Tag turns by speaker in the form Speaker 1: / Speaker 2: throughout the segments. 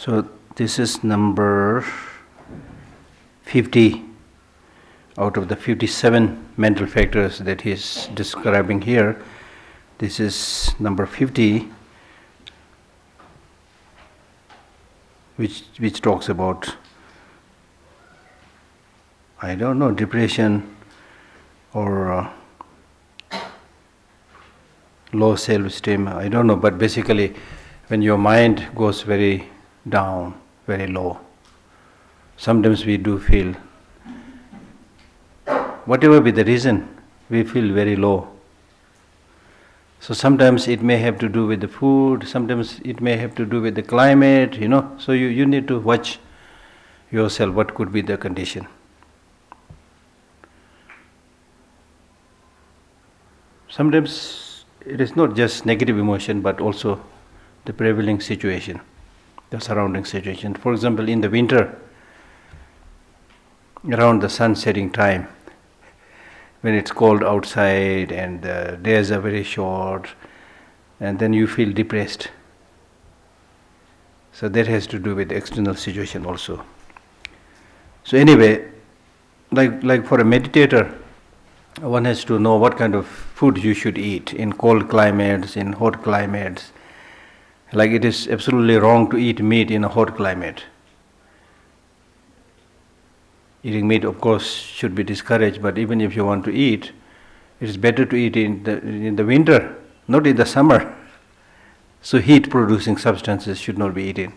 Speaker 1: So this is number 50 out of the 57 mental factors that he is describing here. This is number 50, which talks about, I don't know, depression or low self-esteem, I don't know, but basically when your mind goes very down, very low, sometimes we do feel, whatever be the reason, we feel very low. So sometimes it may have to do with the food, sometimes it may have to do with the climate, so you need to watch yourself, what could be the condition. Sometimes it is not just negative emotion, but also the prevailing situation, the surrounding situation. For example, in the winter, around the sun setting time, when it's cold outside and the days are very short, and then you feel depressed. So that has to do with the external situation also. So anyway, like for a meditator, one has to know what kind of food you should eat in cold climates, in hot climates. Like it is absolutely wrong to eat meat in a hot climate. Eating meat, of course, should be discouraged, but even if you want to eat, it is better to eat in the winter, not in the summer. So heat-producing substances should not be eaten.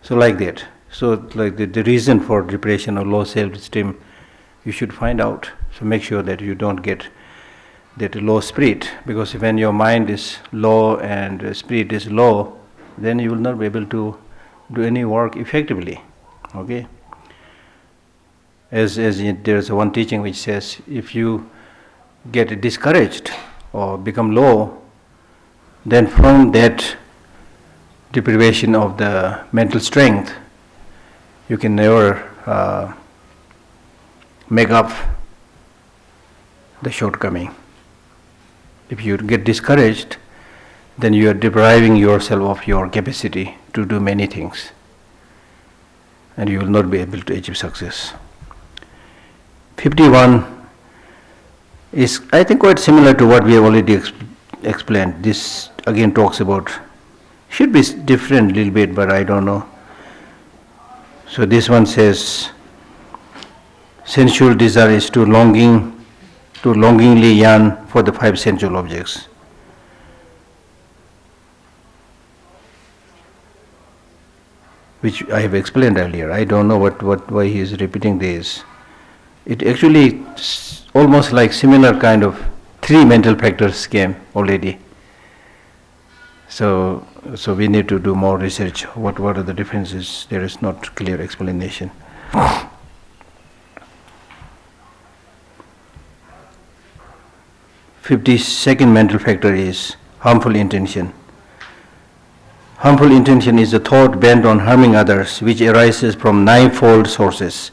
Speaker 1: So like that. So like the reason for depression or low self-esteem, you should find out. So make sure that you don't get that low spirit, because when your mind is low and spirit is low, then you will not be able to do any work effectively. Okay? As there is one teaching which says, if you get discouraged or become low, then from that deprivation of the mental strength, you can never make up the shortcoming. If you get discouraged, then you are depriving yourself of your capacity to do many things, and you will not be able to achieve success. 51 is, I think, quite similar to what we have already explained. This again talks about, should be different a little bit, but I don't know. So this one says, sensual desire is to longingly yearn for the five sensual objects. Which I have explained earlier. I don't know why he is repeating this. It actually almost like similar kind of three mental factors came already. So we need to do more research. What are the differences? There is not clear explanation. 52nd mental factor is harmful intention. Harmful intention is a thought bent on harming others, which arises from ninefold sources.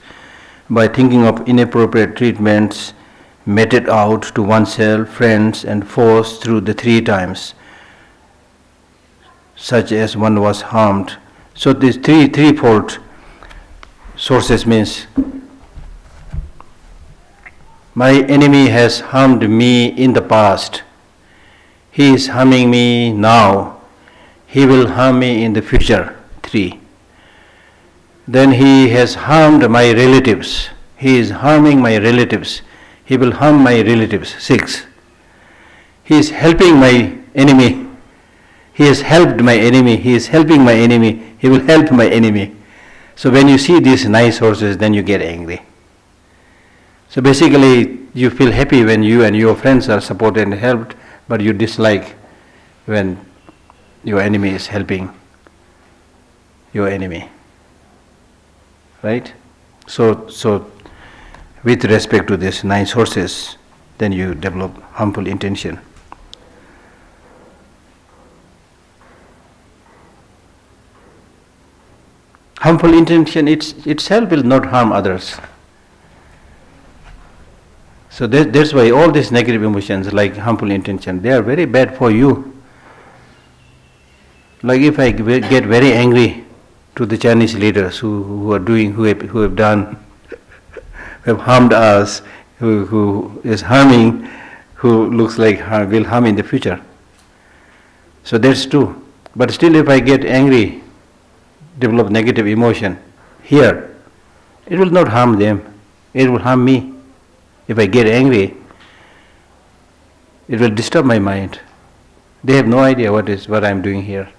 Speaker 1: By thinking of inappropriate treatments meted out to oneself, friends and foes through the three times, such as one was harmed. So these threefold sources means, my enemy has harmed me in the past. He is harming me now. He will harm me in the future. 3. Then he has harmed my relatives. He is harming my relatives. He will harm my relatives. 6. He is helping my enemy. He has helped my enemy. He is helping my enemy. He will help my enemy. So when you see these 9 sources, then you get angry. So basically, you feel happy when you and your friends are supported and helped, but you dislike when your enemy is helping your enemy. Right? So with respect to these 9 sources, then you develop harmful intention. Harmful intention itself will not harm others. So that's why all these negative emotions like harmful intention, they are very bad for you. Like if I get very angry to the Chinese leaders who have harmed us, who is harming, who looks like will harm in the future. So that's true. But still, if I get angry, develop negative emotion here, it will not harm them. It will harm me. If I get angry, it will disturb my mind. They have no idea what I am doing here.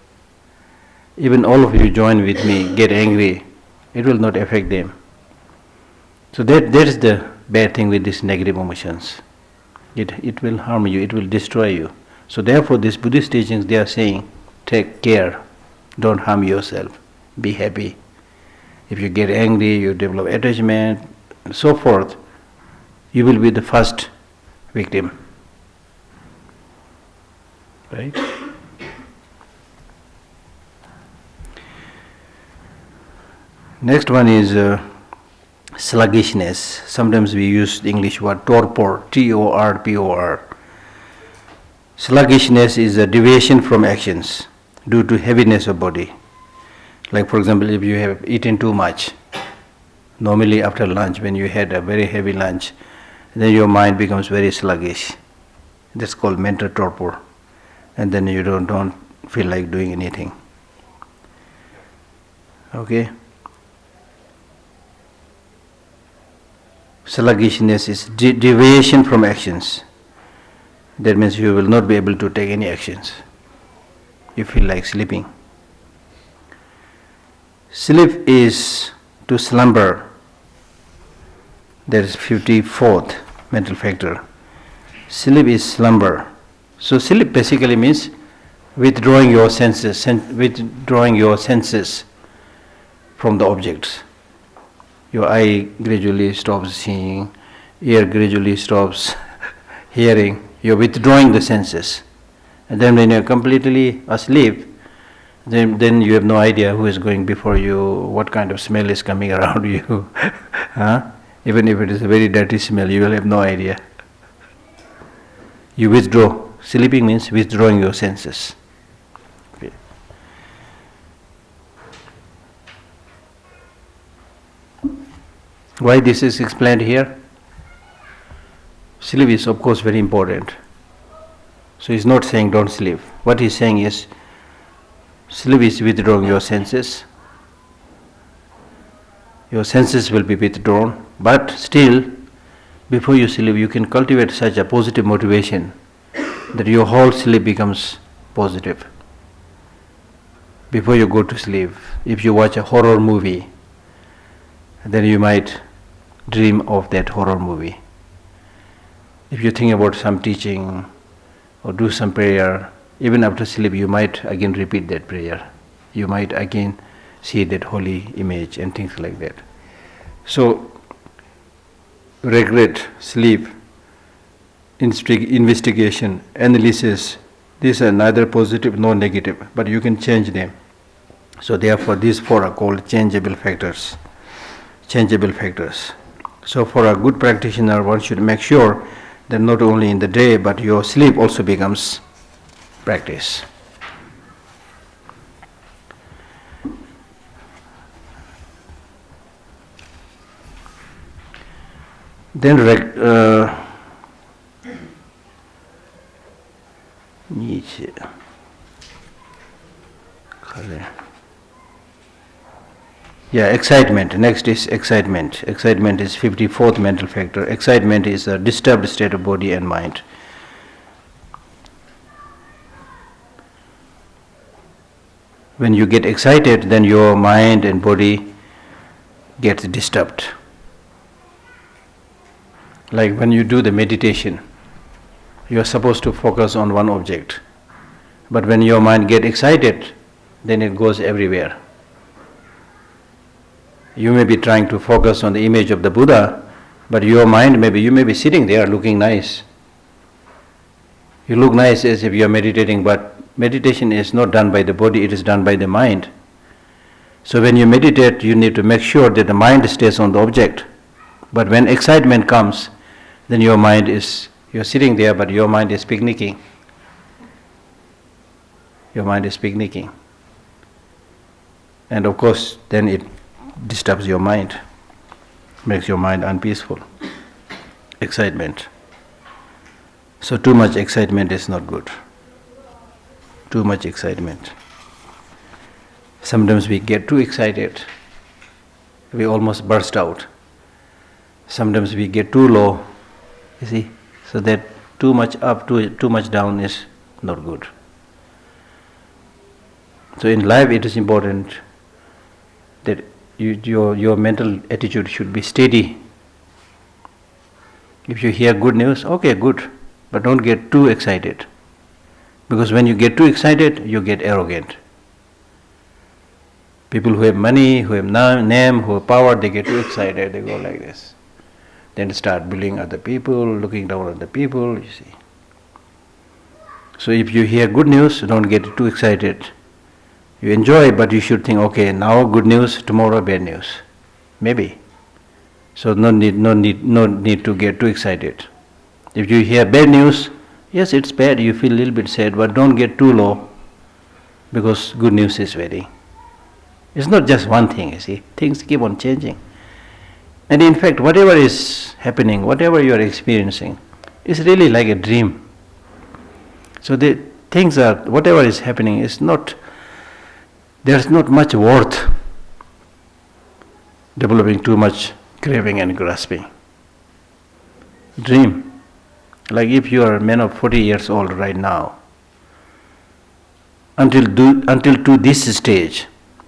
Speaker 1: Even all of you join with me, get angry, it will not affect them. So that is the bad thing with these negative emotions. It will harm you, it will destroy you. So therefore these Buddhist teachings, they are saying, take care, don't harm yourself, be happy. If you get angry, you develop attachment, and so forth, you will be the first victim. Right? Next one is sluggishness. Sometimes we use the English word torpor, T-O-R-P-O-R. Sluggishness is a deviation from actions due to heaviness of body. Like for example, if you have eaten too much, normally after lunch, when you had a very heavy lunch, then your mind becomes very sluggish. That's called mental torpor. And then you don't feel like doing anything. Okay? Sluggishness is deviation from actions. That means you will not be able to take any actions. You feel like sleeping. Sleep is to slumber. That is 54th mental factor. Sleep is slumber. So sleep basically means withdrawing your senses from the objects. Your eye gradually stops seeing, ear gradually stops hearing. You're withdrawing the senses. And then when you're completely asleep, then you have no idea who is going before you, what kind of smell is coming around you. Even if it is a very dirty smell, you will have no idea. You withdraw. Sleeping means withdrawing your senses. Okay. Why this is explained here? Sleep is of course very important. So he's not saying don't sleep. What he's saying is sleep is withdrawing your senses. Your senses will be withdrawn, but still before you sleep you can cultivate such a positive motivation that your whole sleep becomes positive. Before you go to sleep, if you watch a horror movie, then you might dream of that horror movie. If you think about some teaching or do some prayer, even after sleep you might again repeat that prayer. You might again see that holy image and things like that. So, regret, sleep, investigation, analysis, these are neither positive nor negative, but you can change them. So therefore these four are called changeable factors. Changeable factors. So for a good practitioner, one should make sure that not only in the day, but your sleep also becomes practice. Then excitement. Next is excitement. Excitement is 54th mental factor. Excitement is a disturbed state of body and mind. When you get excited, then your mind and body gets disturbed. Like when you do the meditation, you are supposed to focus on one object. But when your mind gets excited, then it goes everywhere. You may be trying to focus on the image of the Buddha, but your mind you may be sitting there looking nice. You look nice as if you are meditating, but meditation is not done by the body, it is done by the mind. So when you meditate, you need to make sure that the mind stays on the object. But when excitement comes, then you're sitting there, but your mind is picnicking. Your mind is picnicking. And of course, then it disturbs your mind, makes your mind unpeaceful. Excitement. So too much excitement is not good. Too much excitement. Sometimes we get too excited. We almost burst out. Sometimes we get too low. You see? So that too much up, too much down is not good. So in life it is important that your mental attitude should be steady. If you hear good news, okay, good, but don't get too excited. Because when you get too excited, you get arrogant. People who have money, who have name, who have power, they get too excited, they go like this. Then start bullying other people, looking down on the people, you see. So if you hear good news, don't get too excited. You enjoy, but you should think, okay, now good news, tomorrow bad news. Maybe. So no need to get too excited. If you hear bad news, yes, it's bad, you feel a little bit sad, but don't get too low, because good news is waiting. It's not just one thing, you see. Things keep on changing. And in fact, whatever is happening, whatever you are experiencing, is really like a dream. So the things are, whatever is happening is not, there's not much worth developing too much craving and grasping. Dream. Like if you are a man of 40 years old right now, until to this stage,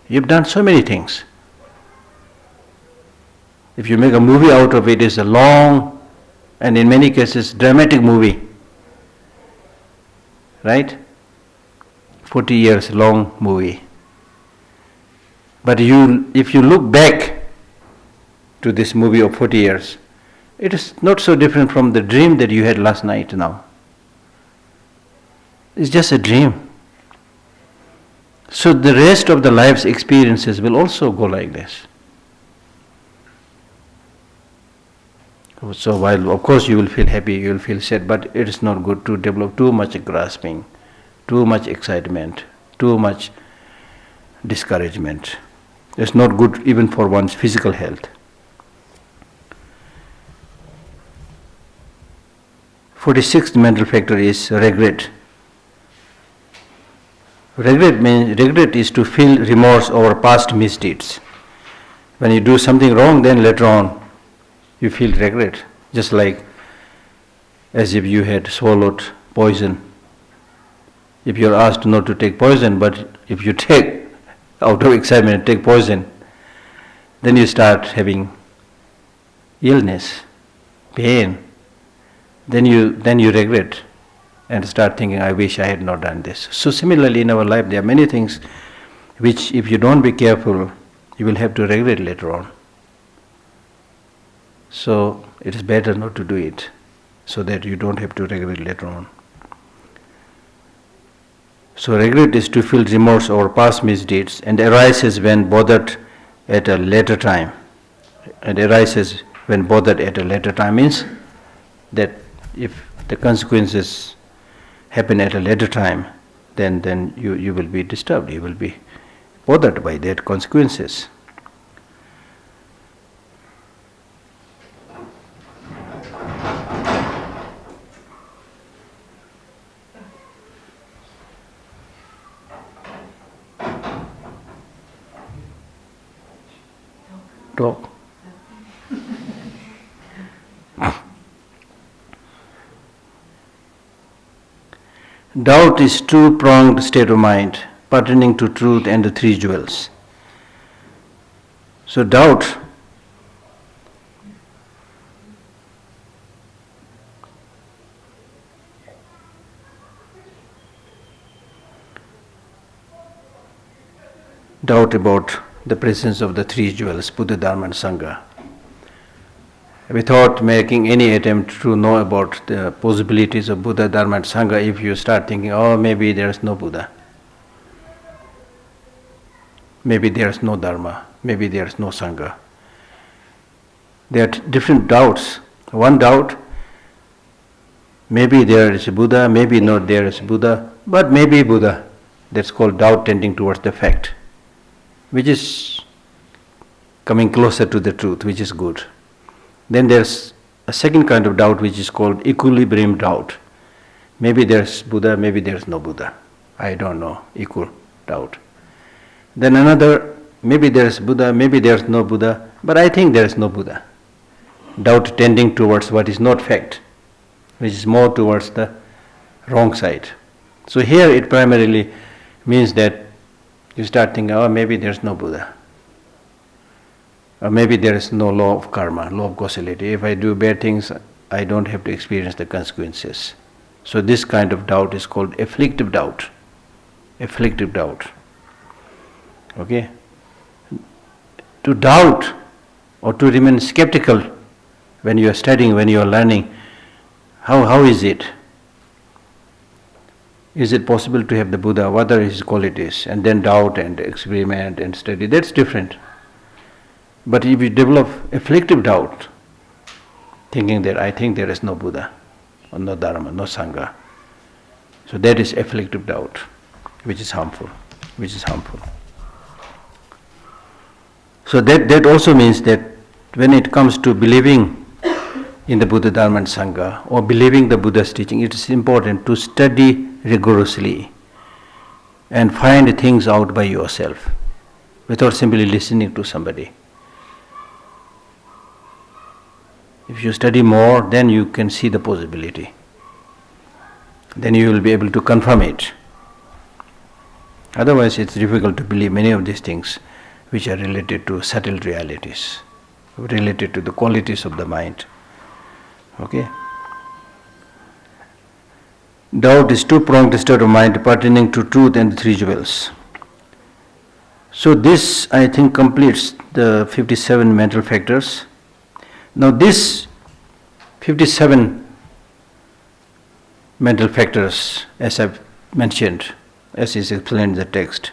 Speaker 1: you've done so many things. If you make a movie out of it, it's a long and in many cases dramatic movie. Right? 40 years long movie. But if you look back to this movie of 40 years, it is not so different from the dream that you had last night now. It's just a dream. So the rest of the life's experiences will also go like this. So while of course you will feel happy, you will feel sad, but it is not good to develop too much grasping, too much excitement, too much discouragement. It's not good even for one's physical health. 46th mental factor is regret. Regret is to feel remorse over past misdeeds. When you do something wrong, then later on you feel regret, just like as if you had swallowed poison. If you are asked not to take poison, but if you take, out of excitement, take poison, then you start having illness, pain. Then you regret and start thinking, I wish I had not done this. So similarly in our life there are many things which if you don't be careful, you will have to regret later on. So it is better not to do it, so that you don't have to regret later on. So regret is to feel remorse over past misdeeds and arises when bothered at a later time. And arises when bothered at a later time means that if the consequences happen at a later time, then you will be disturbed, you will be bothered by that consequences. Talk. Doubt is two-pronged state of mind pertaining to truth and the three jewels. So doubt about the presence of the three jewels, Buddha, Dharma and Sangha, without making any attempt to know about the possibilities of Buddha, Dharma and Sangha. If you start thinking, oh, maybe there is no Buddha, maybe there is no Dharma, maybe there is no Sangha. There are different doubts. One doubt, maybe there is a Buddha, maybe not there is Buddha, but maybe Buddha. That's called doubt tending towards the fact. which is coming closer to the truth, which is good. Then there's a second kind of doubt which is called equilibrium doubt. Maybe there's Buddha, maybe there's no Buddha. I don't know, equal doubt. Then another, maybe there's Buddha, maybe there's no Buddha, but I think there's no Buddha. Doubt tending towards what is not fact, which is more towards the wrong side. So here it primarily means that you start thinking, oh, maybe there's no Buddha. Or maybe there is no law of karma, law of causality. If I do bad things, I don't have to experience the consequences. So this kind of doubt is called afflictive doubt. Afflictive doubt. Okay? To doubt or to remain skeptical when you are studying, when you are learning, how is it? Is it possible to have the Buddha? What are his qualities? And then doubt and experiment and study. That's different. But if you develop afflictive doubt, thinking that I think there is no Buddha, or no Dharma, no Sangha, so that is afflictive doubt, which is harmful. So that also means that when it comes to believing in the Buddha, Dharma and Sangha, or believing the Buddha's teaching, it is important to study rigorously and find things out by yourself, without simply listening to somebody. If you study more, then you can see the possibility. Then you will be able to confirm it. Otherwise, it's difficult to believe many of these things which are related to subtle realities, related to the qualities of the mind. Okay? Doubt is two-pronged state of mind pertaining to truth and the three jewels. So this, I think, completes the 57 mental factors. Now this 57 mental factors, as I've mentioned, as is explained in the text,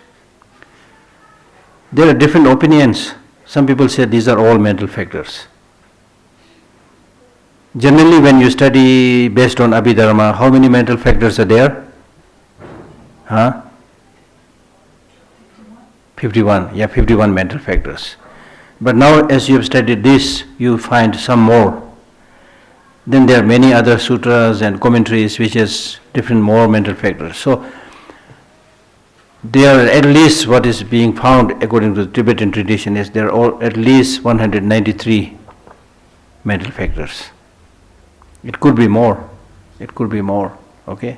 Speaker 1: there are different opinions. Some people say these are all mental factors. Generally, when you study based on Abhidharma, how many mental factors are there? 51. Yeah, 51 mental factors. But now as you have studied this, you find some more. Then there are many other sutras and commentaries which has different more mental factors. So there are at least, what is being found according to the Tibetan tradition is there are at least 193 mental factors. It could be more. Okay?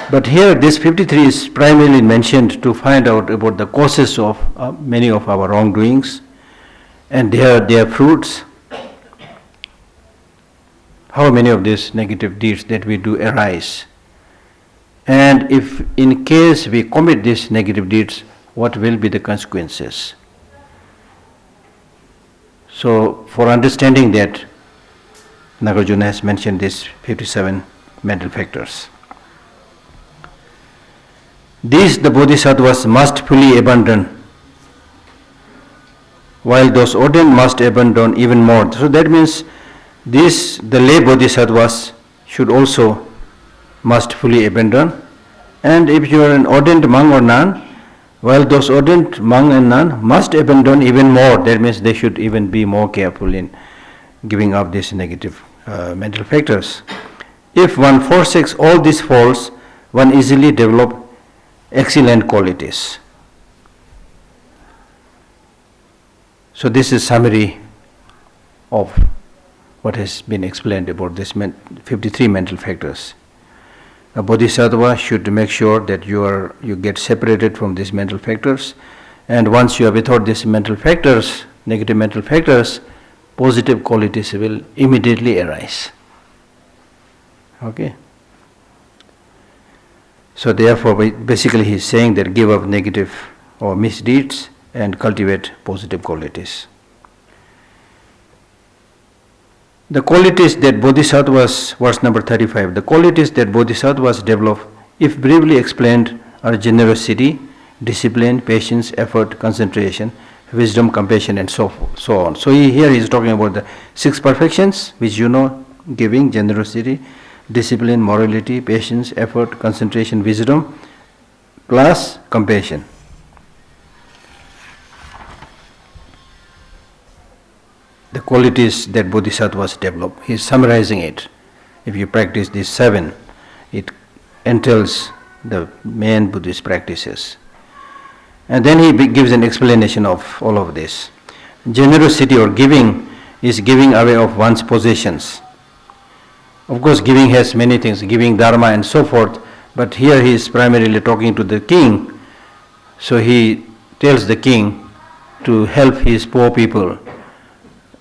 Speaker 1: But here this 53 is primarily mentioned to find out about the causes of many of our wrongdoings and their fruits. How many of these negative deeds that we do arise? And if in case we commit these negative deeds, what will be the consequences? So for understanding that, Nagarjuna has mentioned these 57 mental factors. These the bodhisattvas must fully abandon, while those ordained must abandon even more. So that means these, the lay bodhisattvas, should also must fully abandon. And if you are an ordained monk or nun, while those ordained monk and nun must abandon even more. That means they should even be more careful in giving up these negative mental factors. If one forsakes all these faults, one easily develops excellent qualities. So this is summary of what has been explained about this 53 mental factors. A bodhisattva should make sure that you get separated from these mental factors, and once you are without these mental factors, negative mental factors, positive qualities will immediately arise. Okay? So therefore, basically he is saying that give up negative or misdeeds and cultivate positive qualities. The qualities that bodhisattvas, verse number 35, the qualities that bodhisattvas develop, if briefly explained, are generosity, discipline, patience, effort, concentration, wisdom, compassion, and so on. So here he is talking about the 6 perfections, which you know: giving, generosity, discipline, morality, patience, effort, concentration, wisdom. plus compassion. The qualities that Bodhisattvas develop. He is summarizing it. If you practice these 7, it entails the main Buddhist practices. And then he gives an explanation of all of this. Generosity or giving is giving away of one's possessions. Of course, giving has many things, giving dharma and so forth, but here he is primarily talking to the king. So he tells the king to help his poor people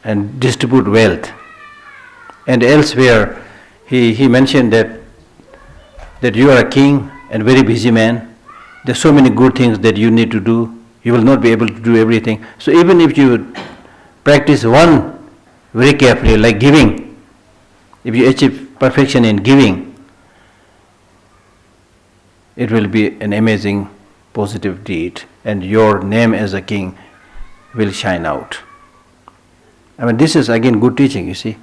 Speaker 1: and distribute wealth. And elsewhere, he mentioned that you are a king and very busy man. There are so many good things that you need to do. You will not be able to do everything. So even if you practice one very carefully, like giving, if you achieve perfection in giving, it will be an amazing positive deed, and your name as a king will shine out. I mean, this is again good teaching, you see.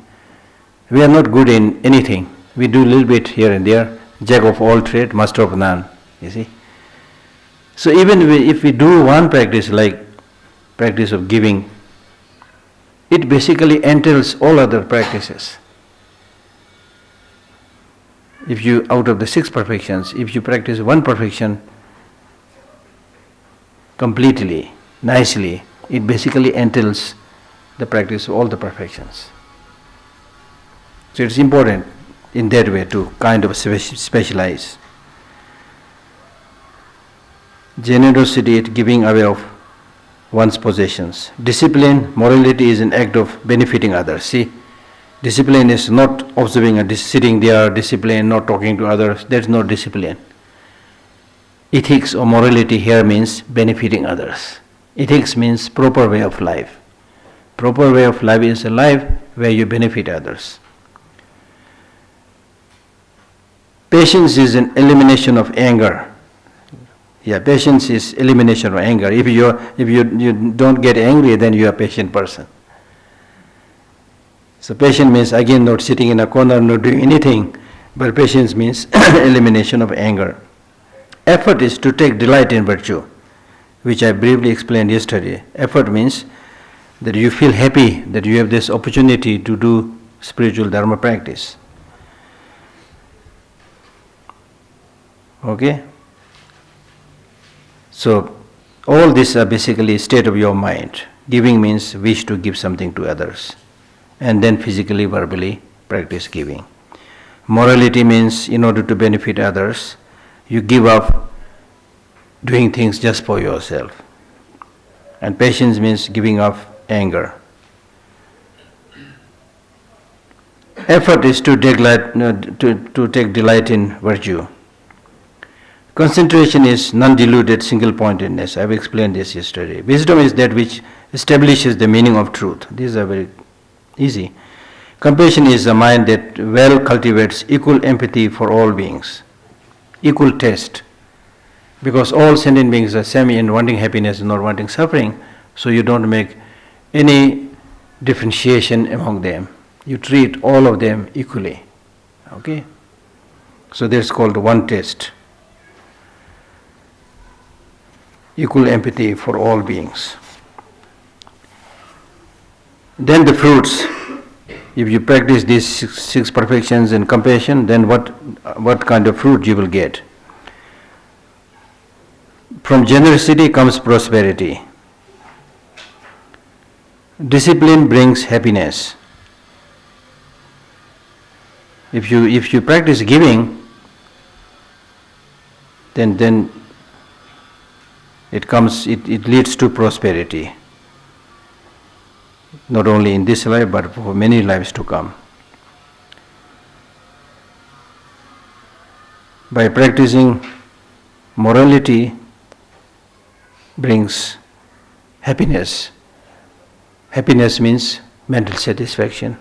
Speaker 1: We are not good in anything. We do a little bit here and there, jack of all trade, master of none, you see. So even if we do one practice like practice of giving, it basically entails all other practices. If you, out of the 6 perfections, if you practice one perfection completely, nicely, it basically entails the practice of all the perfections. So it's important in that way to kind of specialize. Generosity is giving away of one's possessions. Discipline, morality is an act of benefiting others. See, discipline is not observing and sitting there, discipline, not talking to others. That's not discipline. Ethics or morality here means benefiting others. Ethics means proper way of life. Proper way of life is a life where you benefit others. Patience is an elimination of anger. Yeah, patience is elimination of anger. If you don't get angry, then you are a patient person. So patient means again not sitting in a corner, not doing anything, but patience means elimination of anger. Effort is to take delight in virtue, which I briefly explained yesterday. Effort means that you feel happy that you have this opportunity to do spiritual dharma practice. Okay? So all these are basically state of your mind. Giving means wish to give something to others, and then physically, verbally practice giving. Morality means in order to benefit others, you give up doing things just for yourself. And patience means giving up anger. Effort is to take delight in virtue. Concentration is non-diluted single-pointedness. I have explained this yesterday. Wisdom is that which establishes the meaning of truth. These are very easy. Compassion is a mind that well cultivates equal empathy for all beings, equal taste. Because all sentient beings are same in wanting happiness and not wanting suffering, so you don't make any differentiation among them. You treat all of them equally. Okay? So that's called one taste. Equal empathy for all beings. Then the fruits. If you practice these six perfections and compassion, then what kind of fruit you will get? From generosity comes prosperity. Discipline brings happiness. If you practice giving, then it leads to prosperity. Not only in this life, but for many lives to come. By practicing morality brings happiness. Happiness means mental satisfaction.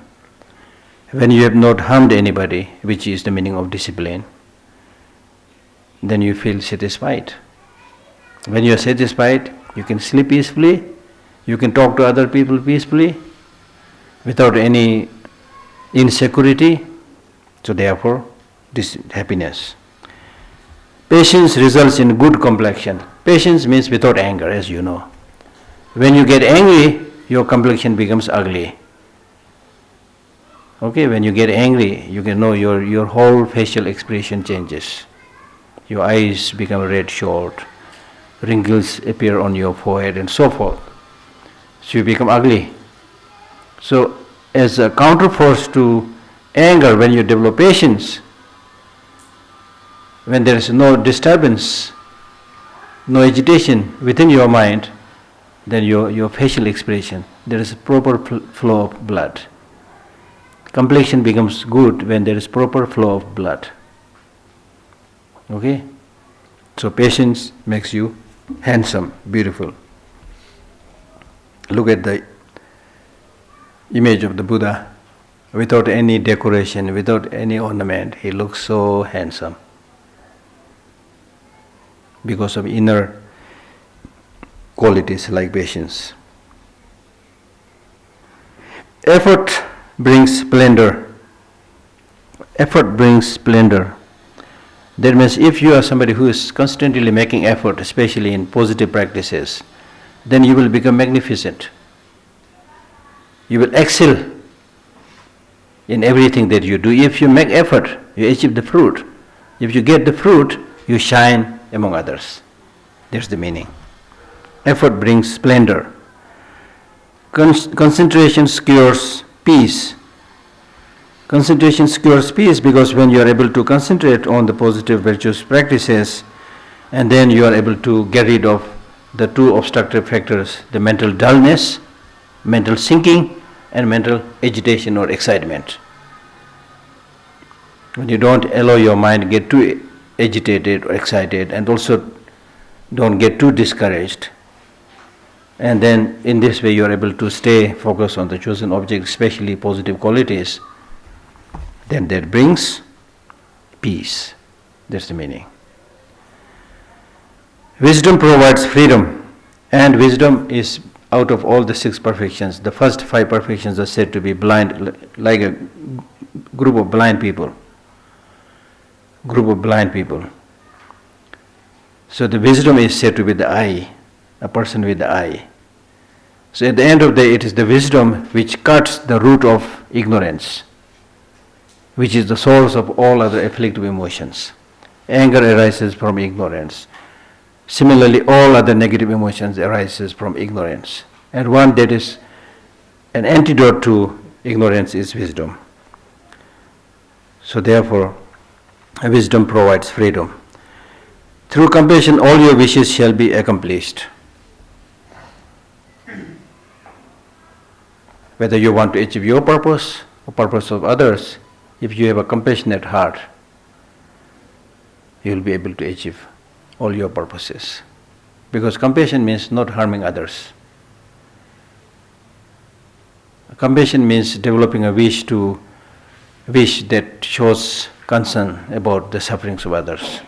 Speaker 1: When you have not harmed anybody, which is the meaning of discipline, then you feel satisfied. When you are satisfied, you can sleep peacefully, you can talk to other people peacefully, without any insecurity. So therefore, this happiness. Patience results in good complexion. Patience means without anger, as you know. When you get angry, your complexion becomes ugly. Okay, when you get angry, you can know your whole facial expression changes. Your eyes become red short, wrinkles appear on your forehead and so forth. So you become ugly. So as a counterforce to anger, when you develop patience, when there is no disturbance, no agitation within your mind, then your facial expression, there is a proper flow of blood. Complexion becomes good when there is proper flow of blood. Okay? So patience makes you handsome, beautiful. Look at the image of the Buddha. Without any decoration, without any ornament, he looks so handsome. Because of inner qualities like patience. Effort brings splendor. Effort brings splendor. That means if you are somebody who is constantly making effort, especially in positive practices, then you will become magnificent. You will excel in everything that you do. If you make effort, you achieve the fruit. If you get the fruit, you shine among others. That's the meaning. Effort brings splendor. Concentration secures peace. Concentration secures peace because when you are able to concentrate on the positive virtuous practices, and then you are able to get rid of the two obstructive factors, the mental dullness, mental sinking, and mental agitation or excitement. When you don't allow your mind get too agitated or excited, and also don't get too discouraged, and then in this way you are able to stay focused on the chosen object, especially positive qualities, then that brings peace. That's the meaning. Wisdom provides freedom, and wisdom is out of all the 6 perfections. The first 5 perfections are said to be blind, like a group of blind people. So the wisdom is said to be the eye, a person with the eye. So at the end of the day, it is the wisdom which cuts the root of ignorance, which is the source of all other afflictive emotions. Anger arises from ignorance. Similarly, all other negative emotions arises from ignorance. And one that is an antidote to ignorance is wisdom. So therefore, wisdom provides freedom. Through compassion, all your wishes shall be accomplished. Whether you want to achieve your purpose or purpose of others, if you have a compassionate heart, you will be able to achieve all your purposes. Because compassion means not harming others. Compassion means developing a wish that shows concern about the sufferings of others.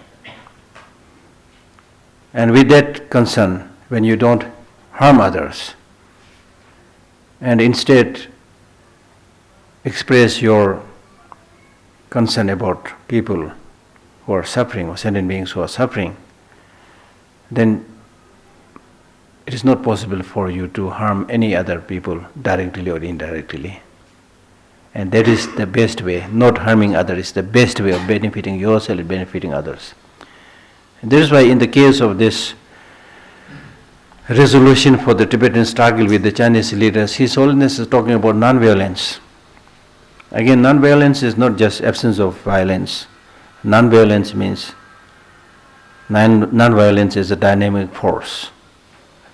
Speaker 1: And with that concern, when you don't harm others, and instead express your concern about people who are suffering, or sentient beings who are suffering, then it is not possible for you to harm any other people directly or indirectly. And that is the best way. Not harming others is the best way of benefiting yourself and benefiting others. And that is why in the case of this resolution for the Tibetan struggle with the Chinese leaders, His Holiness is talking about non-violence. Again, non-violence is not just absence of violence. Non-violence means non-violence is a dynamic force.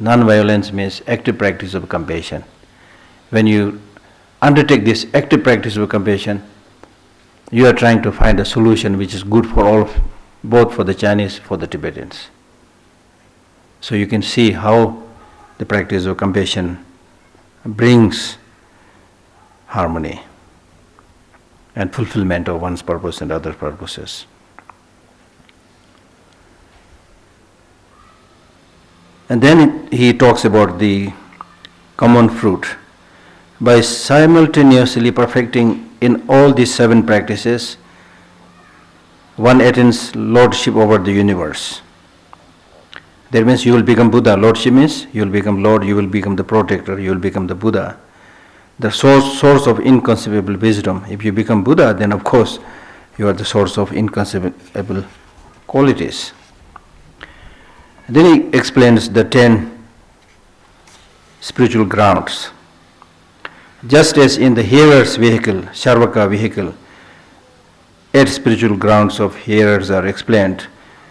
Speaker 1: Non-violence means active practice of compassion. When you undertake this active practice of compassion, you are trying to find a solution which is good for all, both for the Chinese, for the Tibetans. So you can see how the practice of compassion brings harmony and fulfillment of one's purpose and other purposes. And then he talks about the common fruit. By simultaneously perfecting in all these 7 practices, one attains lordship over the universe. That means you will become Buddha. Lordship means you will become Lord, you will become the protector, you will become the Buddha. The source of inconceivable wisdom. If you become Buddha, then of course you are the source of inconceivable qualities. Then he explains the 10 spiritual grounds. Just as in the hearer's vehicle, Sharvaka vehicle, 8 spiritual grounds of hearers are explained.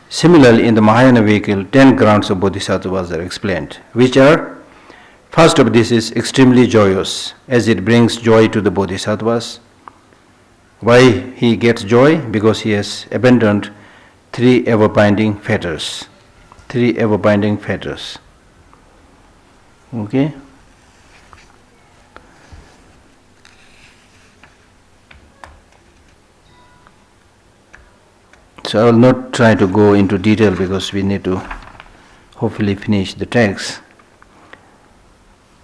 Speaker 1: Similarly, in the Mahayana vehicle, 10 grounds of bodhisattvas are explained, which are: first of this is extremely joyous, as it brings joy to the bodhisattvas. Why he gets joy? Because he has abandoned 3 ever-binding fetters. 3 ever-binding fetters. Okay? So I will not try to go into detail because we need to hopefully finish the text.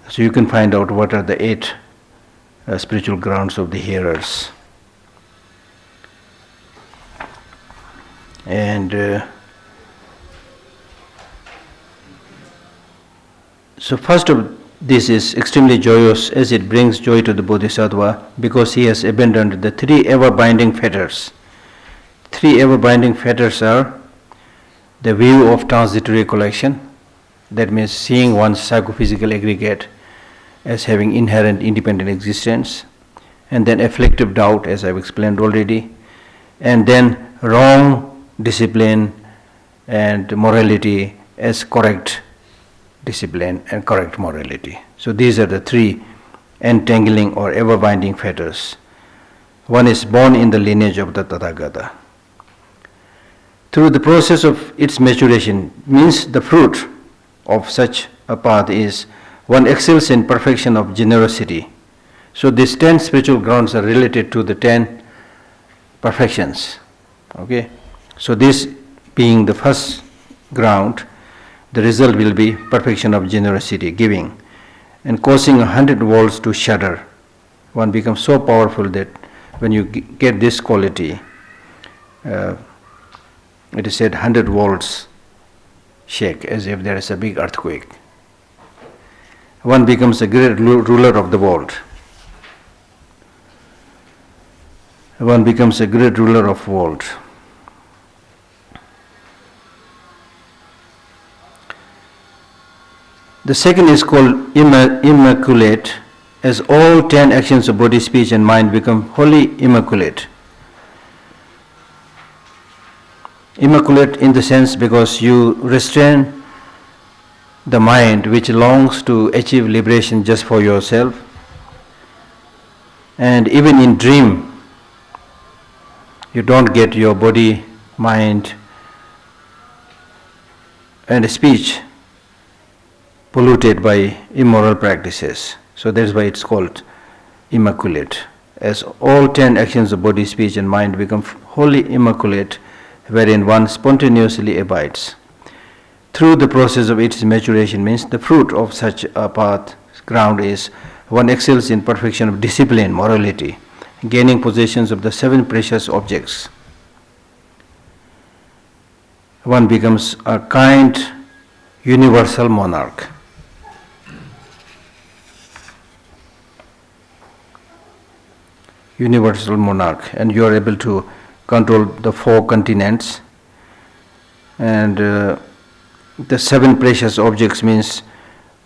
Speaker 1: So you can find out what are the 8 spiritual grounds of the hearers. And so first of this is extremely joyous, as it brings joy to the bodhisattva, because he has abandoned the 3 ever-binding fetters. 3 ever-binding fetters are the view of transitory recollection, that means seeing one's psychophysical aggregate as having inherent independent existence, and then afflictive doubt, as I've explained already, and then wrong discipline and morality as correct discipline and correct morality. So these are the 3 entangling or ever-binding fetters. One is born in the lineage of the Tathagata. Through the process of its maturation, means the fruit of such a path is one excels in perfection of generosity. So these 10 spiritual grounds are related to the 10 perfections. Okay? So this being the first ground, the result will be perfection of generosity, giving, and causing 100 worlds to shudder. One becomes so powerful that when you get this quality, it is said 100 worlds shake as if there is a big earthquake. One becomes a great ruler of the world. One becomes a great ruler of the world. The second is called immaculate, as all 10 actions of body, speech and mind become wholly immaculate. Immaculate in the sense because you restrain the mind which longs to achieve liberation just for yourself, and even in dream you don't get your body, mind and speech polluted by immoral practices. So that's why it's called immaculate, as all 10 actions of body, speech and mind become wholly immaculate, wherein one spontaneously abides. Through the process of its maturation, means the fruit of such a path ground is one excels in perfection of discipline, morality, gaining possessions of the 7 precious objects. One becomes a kind, universal monarch. Universal monarch, and you are able to control the 4 continents, and the 7 precious objects means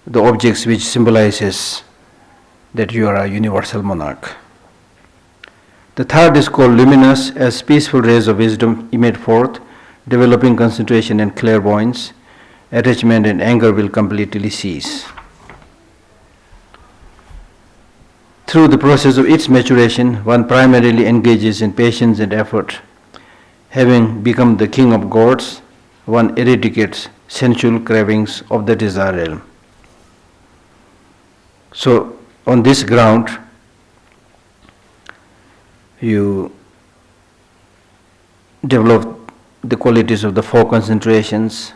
Speaker 1: the objects which symbolizes that you are a universal monarch. The third is called luminous, as peaceful rays of wisdom emit forth, developing concentration and clairvoyance. Attachment and anger will completely cease. Through the process of its maturation, one primarily engages in patience and effort. Having become the king of gods, one eradicates sensual cravings of the desire realm. So, on this ground, you develop the qualities of the 4 concentrations,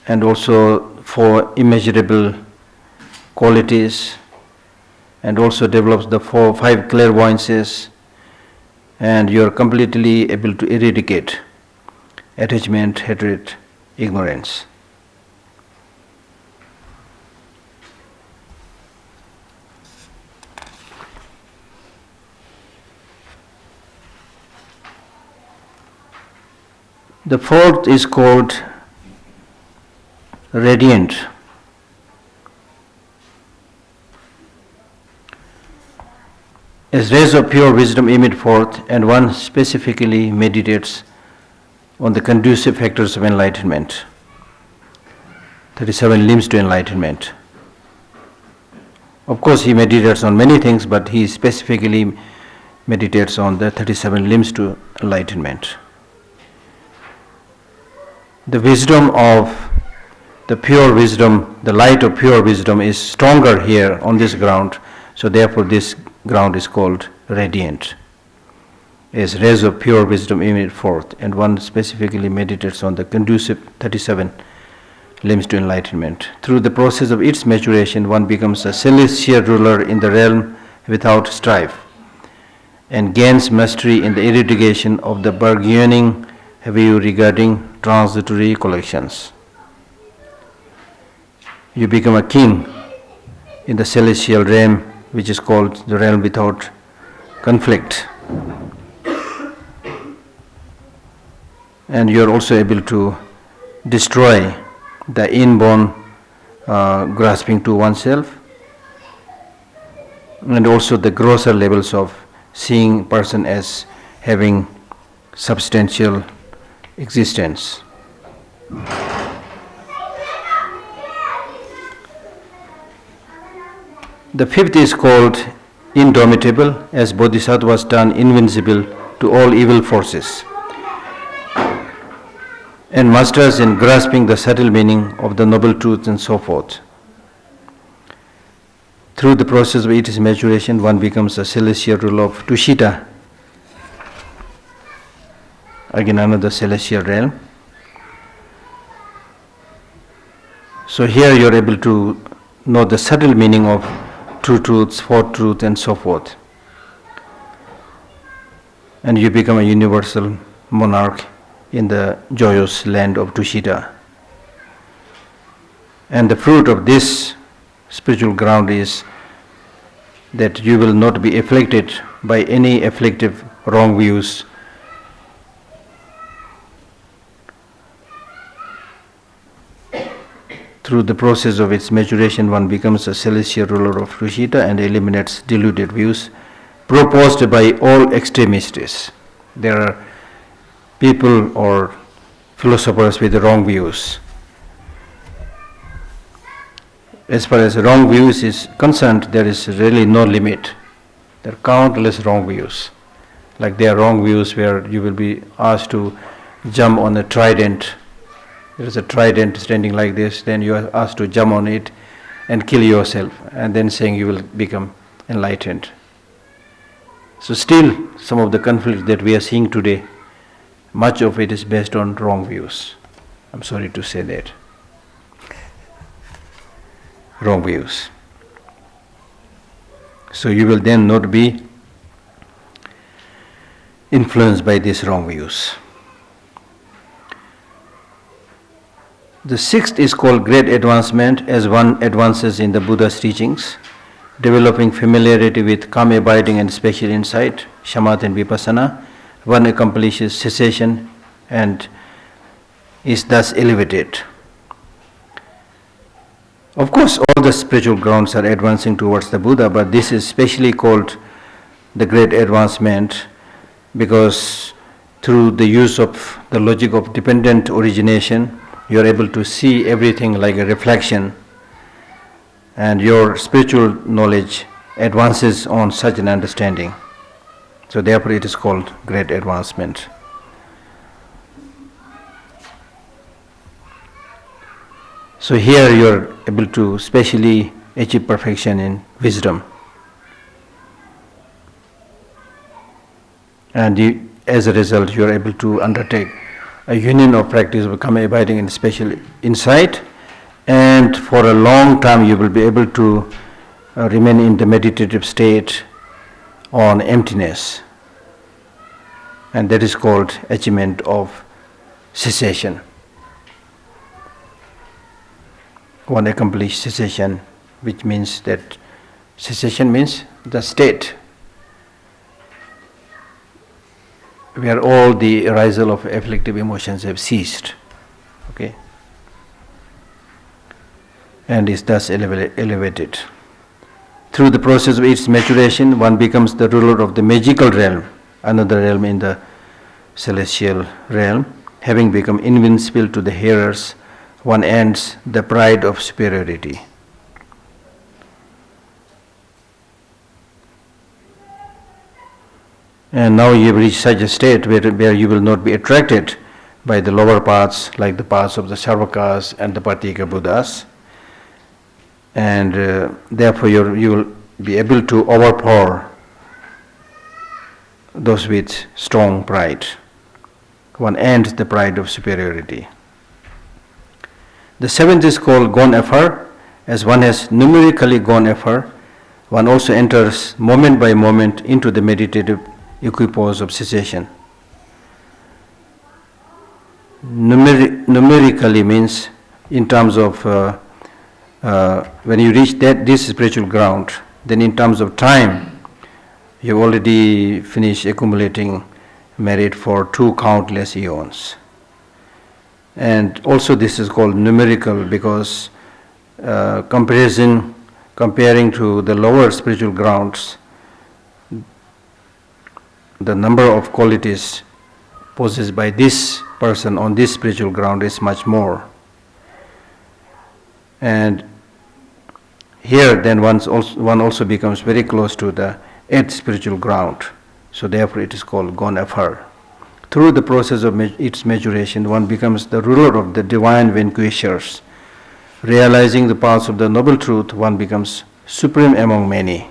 Speaker 1: and also 4 immeasurable qualities, and also develops the 5 clairvoyances, and you are completely able to eradicate attachment, hatred, ignorance. The 4th is called radiant. As rays of pure wisdom emit forth, and one specifically meditates on the conducive factors of enlightenment. 37 limbs to enlightenment. Of course, he meditates on many things, but he specifically meditates on the 37 limbs to enlightenment. The wisdom of the pure wisdom, the light of pure wisdom is stronger here on this ground, so therefore this ground is called radiant. As rays of pure wisdom emit forth, and one specifically meditates on the conducive 37 limbs to enlightenment. Through the process of its maturation, one becomes a celestial ruler in the realm without strife, and gains mastery in the eradication of the bargaining view regarding transitory collections. You become a king in the celestial realm, which is called the realm without conflict. And you are also able to destroy the inborn grasping to oneself, and also the grosser levels of seeing person as having substantial existence. The 5th is called indomitable, as bodhisattvas turn invincible to all evil forces, and masters in grasping the subtle meaning of the noble truths and so forth. Through the process of its maturation, one becomes a celestial ruler of Tushita, again another celestial realm. So here you are able to know the subtle meaning of true truths, fourth truth, and so forth. And you become a universal monarch in the joyous land of Tushita. And the fruit of this spiritual ground is that you will not be afflicted by any afflictive wrong views. Through the process of its maturation, one becomes a celestial ruler of Tushita and eliminates deluded views proposed by all extremists. There are people or philosophers with wrong views. As far as wrong views is concerned, there is really no limit. There are countless wrong views. Like there are wrong views where you will be asked to jump on a trident. There is a trident standing like this, then you are asked to jump on it and kill yourself, and then saying you will become enlightened. So still, some of the conflicts that we are seeing today, much of it is based on wrong views. I'm sorry to say that. Wrong views. So you will then not be influenced by these wrong views. The 6th is called great advancement, as one advances in the Buddha's teachings, developing familiarity with calm abiding and special insight, shamatha and vipassana. One accomplishes cessation and is thus elevated. Of course, all the spiritual grounds are advancing towards the Buddha, but this is specially called the great advancement because through the use of the logic of dependent origination, you are able to see everything like a reflection, and your spiritual knowledge advances on such an understanding. So therefore it is called great advancement. So here you are able to specially achieve perfection in wisdom. And as a result, you are able to undertake a union of practice of become abiding in special insight, and for a long time you will be able to remain in the meditative state on emptiness, and that is called achievement of cessation. One accomplished cessation, which means that cessation means the state where all the arisal of afflictive emotions have ceased, okay, and is thus elevated. Through the process of its maturation, one becomes the ruler of the magical realm, another realm in the celestial realm. Having become invincible to the hearers, one ends the pride of superiority. And now you have reached such a state where you will not be attracted by the lower paths, like the paths of the Sarvakas and the Patika Buddhas, and therefore you will be able to overpower those with strong pride. One ends the pride of superiority. The seventh is called gone afar. As one has numerically gone afar, one also enters moment by moment into the meditative equipoise of cessation. Numerically means in terms of when you reach this spiritual ground, then in terms of time, you already finished accumulating merit for 2 countless eons. And also this is called numerical because comparing to the lower spiritual grounds, the number of qualities possessed by this person on this spiritual ground is much more. And here then one also becomes very close to the 8th spiritual ground. So therefore it is called gone afar. Through the process of its maturation, one becomes the ruler of the divine vanquishers. Realizing the paths of the noble truth, one becomes supreme among many.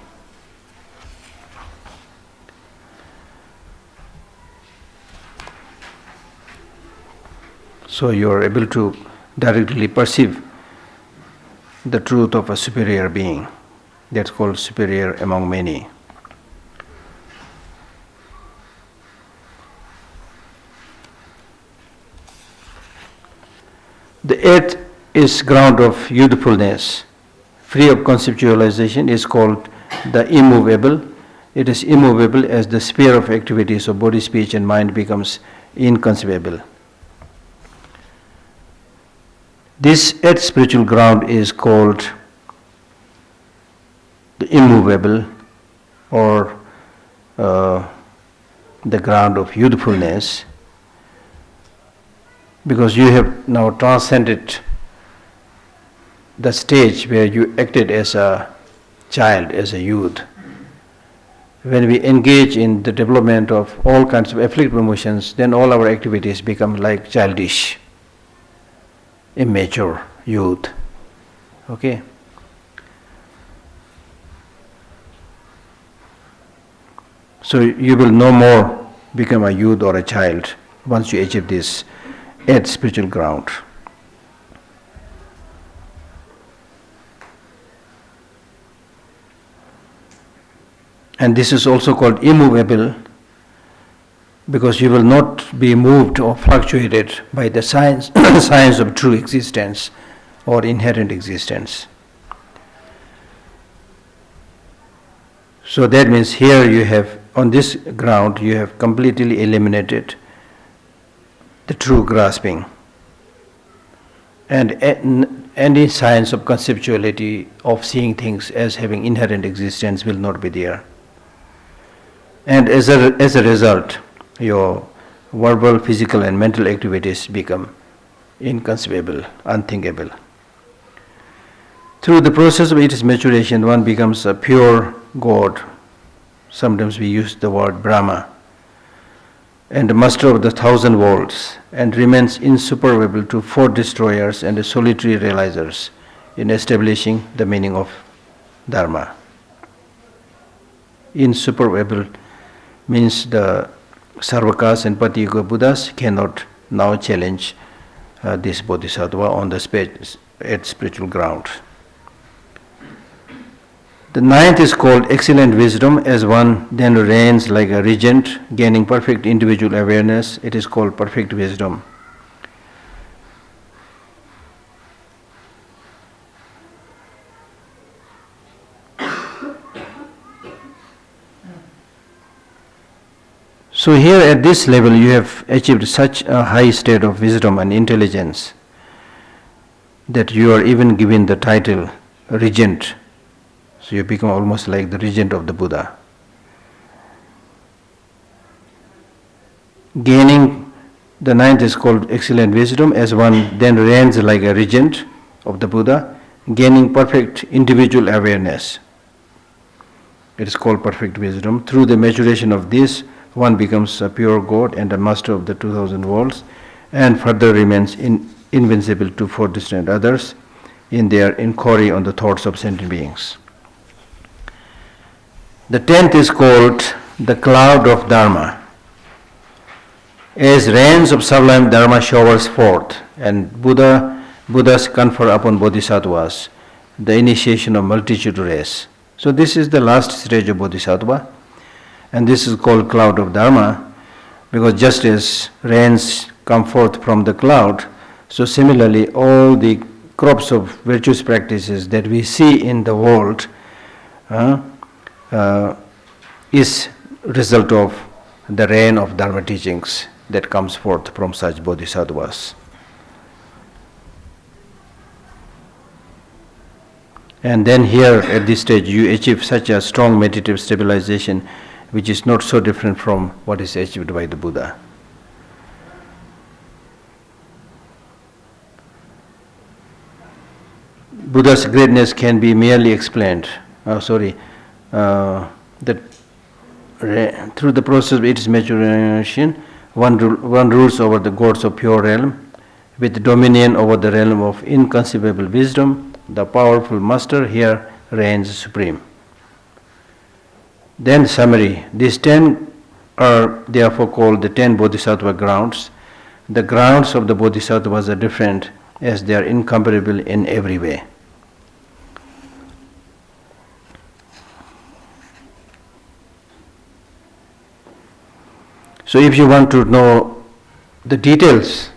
Speaker 1: So you are able to directly perceive the truth of a superior being. That's called superior among many. The 8th is ground of youthfulness, free of conceptualization, is called the immovable. It is immovable as the sphere of activities of body, speech and mind becomes inconceivable. This 8th spiritual ground is called the immovable, or the ground of youthfulness, because you have now transcended the stage where you acted as a child, as a youth. When we engage in the development of all kinds of afflictive emotions, then all our activities become like childish, immature youth. Okay? So you will no more become a youth or a child once you achieve this 8th spiritual ground. And this is also called immovable because you will not be moved or fluctuated by the science of true existence or inherent existence. So that means here you have, on this ground, you have completely eliminated the true grasping, and any science of conceptuality of seeing things as having inherent existence will not be there. And as a result, your verbal, physical and mental activities become inconceivable, unthinkable. Through the process of its maturation, one becomes a pure God. Sometimes we use the word Brahma, and the master of the 1,000 worlds, and remains insuperable to 4 destroyers and the solitary realizers in establishing the meaning of Dharma. Insuperable means the Sarvakas and Patika Buddhas cannot now challenge this Bodhisattva on the 8th spiritual ground. The ninth is called excellent wisdom, as one then reigns like a regent, gaining perfect individual awareness. It is called perfect wisdom. So here at this level you have achieved such a high state of wisdom and intelligence that you are even given the title regent. So you become almost like the regent of the Buddha. Gaining the ninth is called excellent wisdom, as one then reigns like a regent of the Buddha, gaining perfect individual awareness. It is called perfect wisdom. Through the maturation of this, one becomes a pure God and a master of the 2000 worlds, and further remains invincible to four distant others in their inquiry on the thoughts of sentient beings. The 10th is called the cloud of Dharma. As rains of sublime Dharma showers forth, and Buddhas confer upon bodhisattvas the initiation of multitude race. So this is the last stage of bodhisattva, and this is called cloud of Dharma, because just as rains come forth from the cloud, so similarly all the crops of virtuous practices that we see in the world is result of the rain of Dharma teachings that comes forth from such bodhisattvas. And then here at this stage you achieve such a strong meditative stabilization which is not so different from what is achieved by the Buddha. Buddha's greatness can be merely explained. That through the process of its maturation, one rules over the gods of pure realm, with dominion over the realm of inconceivable wisdom. The powerful master here reigns supreme. Then summary. These 10 are therefore called the 10 bodhisattva grounds. The grounds of the bodhisattvas are different as they are incomparable in every way. So if you want to know the details,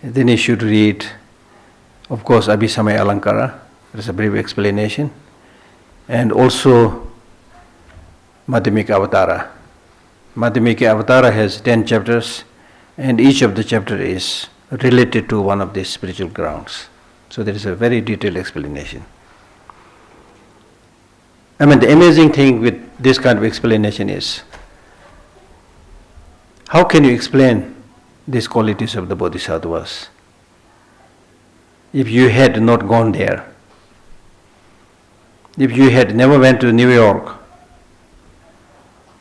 Speaker 1: then you should read, of course, Abhisamaya Alankara. There's a brief explanation. And also Madhyamika Avatara. Madhyamika Avatara has 10 chapters, and each of the chapter is related to one of these spiritual grounds. So there is a very detailed explanation. I mean, the amazing thing with this kind of explanation is, how can you explain these qualities of the bodhisattvas if you had not gone there? If you had never went to New York,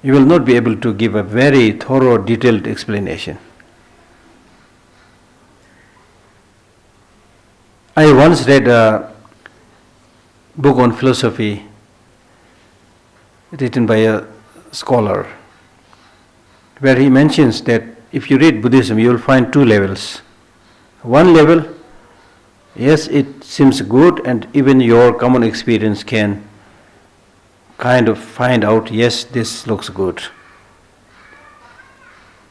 Speaker 1: you will not be able to give a very thorough, detailed explanation. I once read a book on philosophy written by a scholar, where he mentions that if you read Buddhism, you will find two levels. One level, yes, it seems good, and even your common experience can kind of find out, yes, this looks good.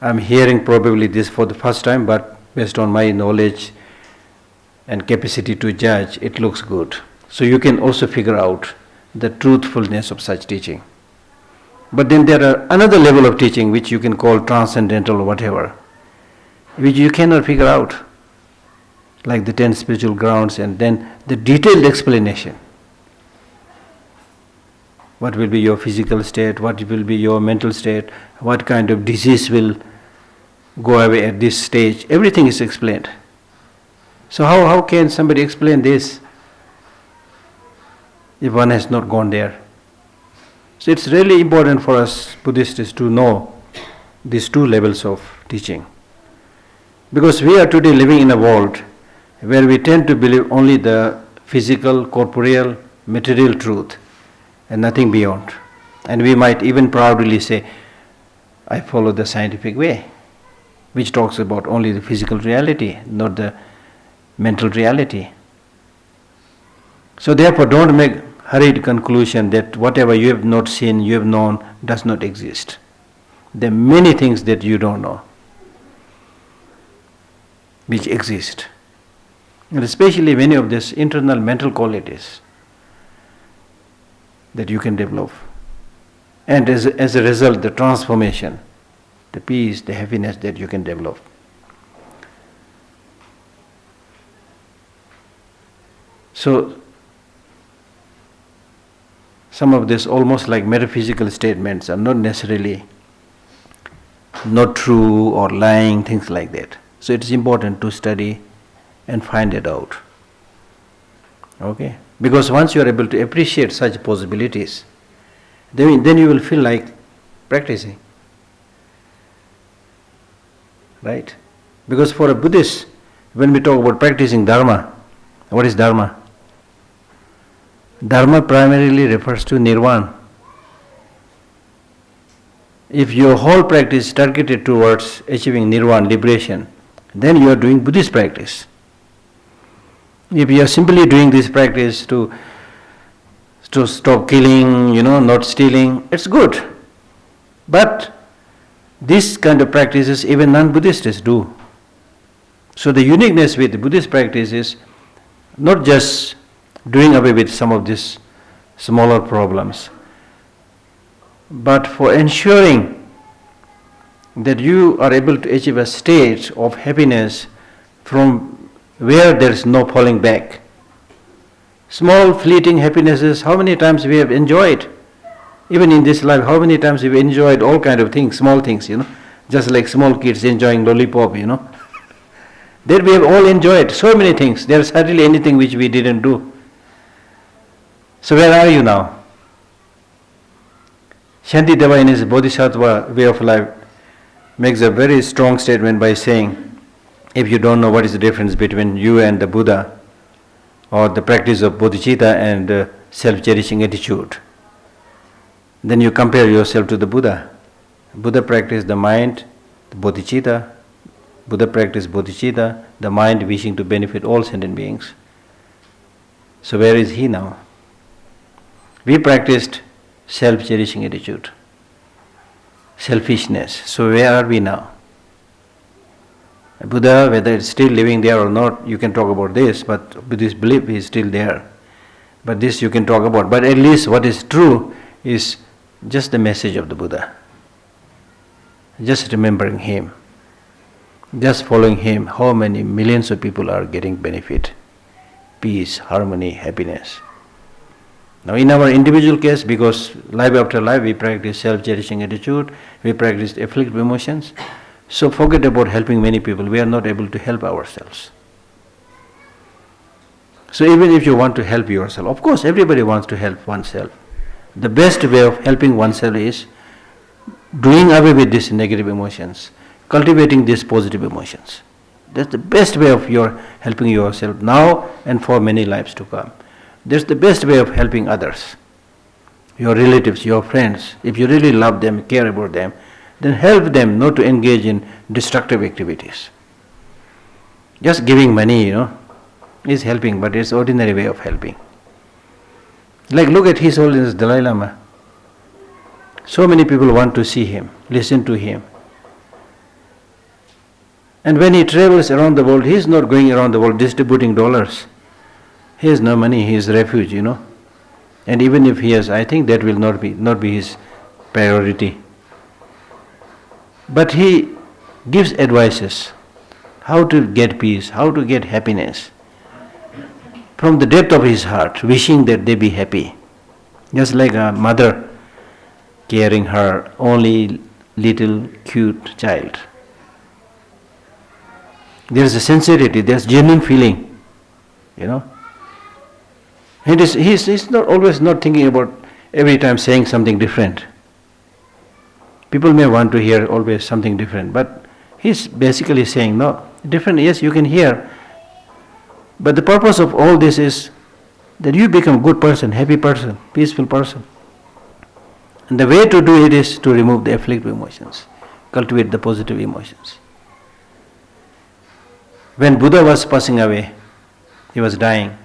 Speaker 1: I'm hearing probably this for the first time, but based on my knowledge and capacity to judge, it looks good. So you can also figure out the truthfulness of such teaching. But then there are another level of teaching which you can call transcendental or whatever, which you cannot figure out, like the 10 spiritual grounds, and then the detailed explanation. What will be your physical state, what will be your mental state, what kind of disease will go away at this stage, everything is explained. So how can somebody explain this if one has not gone there? So it's really important for us Buddhists to know these two levels of teaching. Because we are today living in a world where we tend to believe only the physical, corporeal, material truth and nothing beyond. And we might even proudly say, I follow the scientific way, which talks about only the physical reality, not the mental reality. So therefore don't make hurried conclusion that whatever you have not seen, you have known, does not exist. There are many things that you don't know, which exist. And especially many of these internal mental qualities that you can develop. And as a result, the transformation, the peace, the happiness that you can develop. So, some of these almost like metaphysical statements are not necessarily not true or lying, things like that. So it's important to study and find it out. Okay? Because once you are able to appreciate such possibilities, then you will feel like practicing. Right? Because for a Buddhist, when we talk about practicing Dharma, what is Dharma? Dharma primarily refers to Nirvana. If your whole practice is targeted towards achieving Nirvana, liberation, then you are doing Buddhist practice. If you are simply doing this practice to stop killing, not stealing, it's good. But this kind of practices even non-Buddhists do. So the uniqueness with Buddhist practice is not just doing away with some of these smaller problems, but for ensuring that you are able to achieve a state of happiness from where there is no falling back. Small fleeting happinesses, how many times we have enjoyed? Even in this life, how many times we've enjoyed all kind of things, small things, just like small kids enjoying lollipop, That we have all enjoyed so many things. There is hardly anything which we didn't do. So where are you now? Shantideva in his Bodhisattva way of life makes a very strong statement by saying, if you don't know what is the difference between you and the Buddha, or the practice of bodhicitta and self-cherishing attitude, then you compare yourself to the Buddha. Buddha practiced the mind, the bodhicitta. Buddha practiced bodhicitta, the mind wishing to benefit all sentient beings. So where is he now? We practiced self-cherishing attitude, selfishness. So where are we now? Buddha, whether it's still living there or not, you can talk about this, but Buddhist belief is still there. But this you can talk about. But at least what is true is just the message of the Buddha. Just remembering him. Just following him. How many millions of people are getting benefit? Peace, harmony, happiness. Now in our individual case, because life after life we practice self-cherishing attitude, we practice afflictive emotions, so forget about helping many people, we are not able to help ourselves. So even if you want to help yourself, of course everybody wants to help oneself. The best way of helping oneself is doing away with these negative emotions, cultivating these positive emotions. That's the best way of your helping yourself now and for many lives to come. That's the best way of helping others, your relatives, your friends. If you really love them, care about them, then help them not to engage in destructive activities. Just giving money, is helping, but it's ordinary way of helping. Like look at His Holiness Dalai Lama. So many people want to see him, listen to him. And when he travels around the world, he is not going around the world distributing dollars. He has no money, he is refuge, And even if he has, I think that will not be his priority. But he gives advices, how to get peace, how to get happiness. From the depth of his heart, wishing that they be happy. Just like a mother caring her only little cute child. There is a sincerity, there is genuine feeling, He's not always not thinking about every time saying something different. People may want to hear always something different, but he's basically saying, no, different, yes, you can hear. But the purpose of all this is that you become a good person, happy person, peaceful person. And the way to do it is to remove the afflictive emotions, cultivate the positive emotions. When Buddha was passing away, he was dying,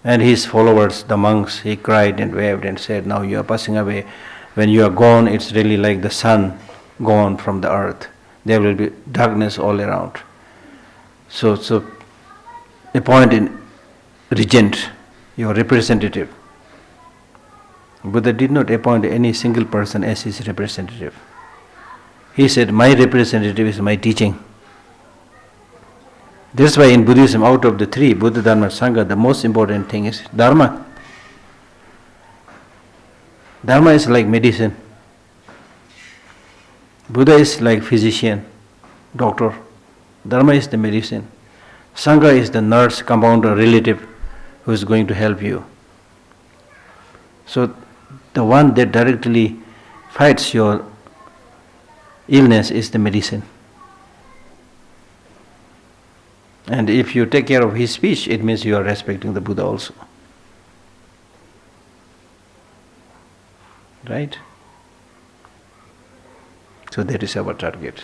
Speaker 1: And his followers, the monks, he cried and waved and said, now you are passing away. When you are gone, it's really like the sun gone from the earth. There will be darkness all around. So appoint a regent, your representative. Buddha did not appoint any single person as his representative. He said, my representative is my teaching. That's why in Buddhism, out of the three, Buddha, Dharma, Sangha, the most important thing is Dharma. Dharma is like medicine. Buddha is like physician, doctor. Dharma is the medicine. Sangha is the nurse, compounder, relative who is going to help you. So the one that directly fights your illness is the medicine. And if you take care of his speech, it means you are respecting the Buddha also. Right? So that is our target.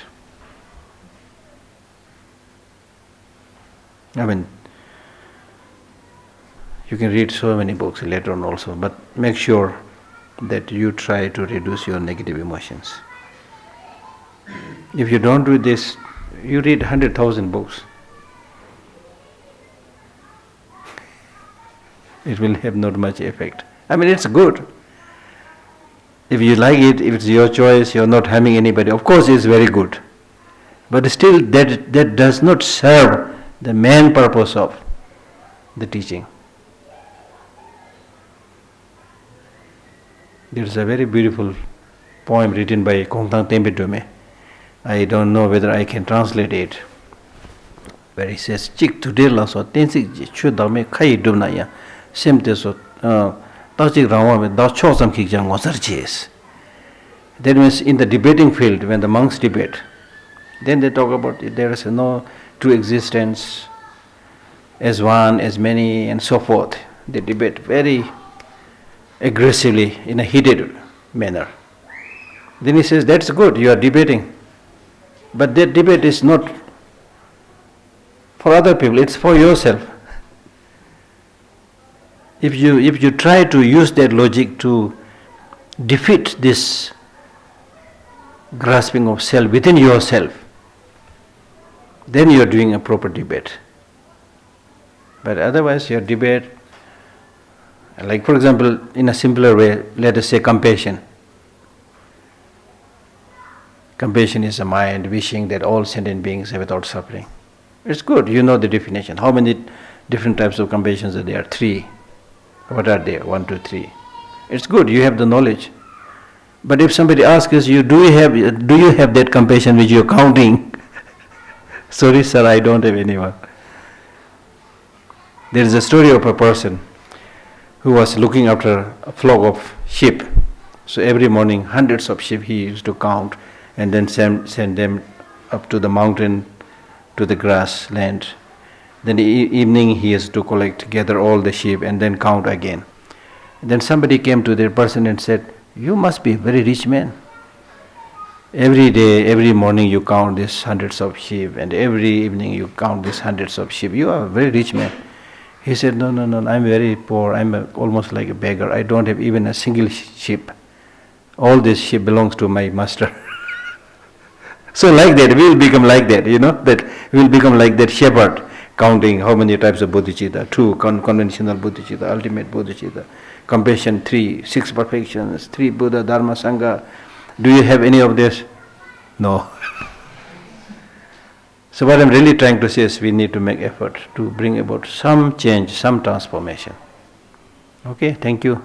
Speaker 1: I mean, you can read so many books later on also, but make sure that you try to reduce your negative emotions. If you don't do this, you read 100,000 books. It will have not much effect. I mean, it's good. If you like it, if it's your choice, you're not harming anybody, of course it's very good. But still that does not serve the main purpose of the teaching. There's a very beautiful poem written by Kongtang Tempe Dome. I don't know whether I can translate it. Where he says, Chik today la so tensik chudame kai dumna ya semte so tachik rawa me da chosam kikjang wasar ches. That means in the debating field, when the monks debate, then they talk about it, there is no true existence as one, as many, and so forth. They debate very aggressively in a heated manner. Then he says, that's good, you are debating. But that debate is not for other people, it's for yourself. If you try to use that logic to defeat this grasping of self within yourself, then you are doing a proper debate. But otherwise your debate, like for example, in a simpler way, let us say compassion. Compassion is a mind wishing that all sentient beings are without suffering. It's good, you know the definition. How many different types of compassions are there? 3. What are they? 1, 2, 3. It's good, you have the knowledge. But if somebody asks you, do you have that compassion which you are counting? Sorry sir, I don't have anyone. There is a story of a person who was looking after a flock of sheep. So every morning hundreds of sheep he used to count and then send them up to the mountain, to the grassland. Then the evening he has to gather all the sheep and then count again. Then somebody came to the person and said, you must be a very rich man. Every day, every morning you count these hundreds of sheep and every evening you count these hundreds of sheep. You are a very rich man. He said, no, I'm very poor. I'm almost like a beggar. I don't have even a single sheep. All this sheep belongs to my master. So like that, we will become like that, that we will become like that shepherd, counting how many types of bodhicitta, 2 conventional bodhicitta, ultimate bodhicitta, compassion 3, 6 perfections, 3 Buddha, Dharma, Sangha. Do you have any of this? No. So what I'm really trying to say is we need to make effort to bring about some change, some transformation. Okay, thank you.